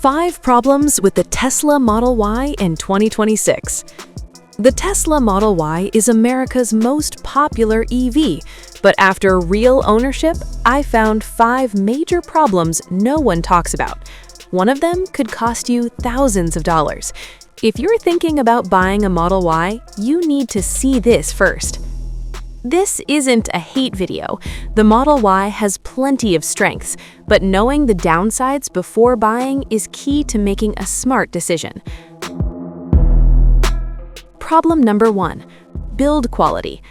5 problems with the Tesla Model Y in 2026. The Tesla Model Y is America's most popular EV, but after real ownership, I found 5 major problems no one talks about. One of them could cost you thousands of dollars. If you're thinking about buying a Model Y, you need to see this first. This isn't a hate video. The Model Y has plenty of strengths, but knowing the downsides before buying is key to making a smart decision. Problem number 1. Build quality.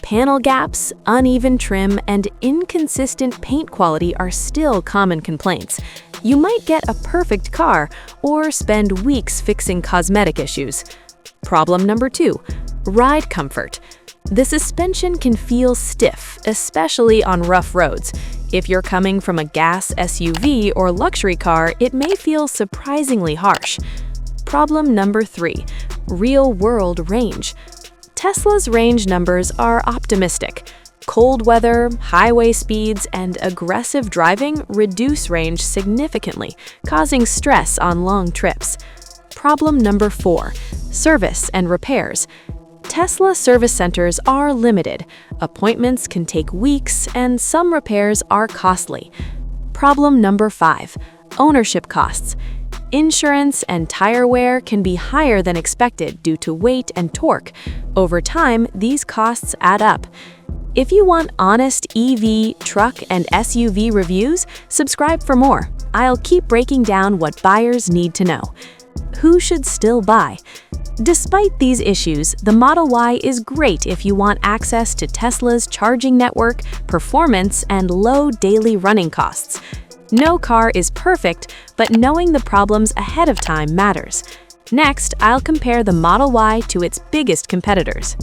Panel gaps, uneven trim, and inconsistent paint quality are still common complaints. You might get a perfect car or spend weeks fixing cosmetic issues. Problem number 2. Ride comfort. The suspension can feel stiff, especially on rough roads. If you're coming from a gas SUV or luxury car, it may feel surprisingly harsh. Problem number 3. Real-world range. Tesla's range numbers are optimistic. Cold weather, highway speeds, and aggressive driving reduce range significantly, causing stress on long trips. Problem number 4. Service and repairs. Tesla service centers are limited. Appointments can take weeks, and some repairs are costly. Problem number 5. Ownership costs. Insurance and tire wear can be higher than expected due to weight and torque. Over time, these costs add up. If you want honest EV, truck, and SUV reviews, subscribe for more. I'll keep breaking down what buyers need to know. Who should still buy? Despite these issues, the Model Y is great if you want access to Tesla's charging network, performance, and low daily running costs. No car is perfect, but knowing the problems ahead of time matters. Next, I'll compare the Model Y to its biggest competitors.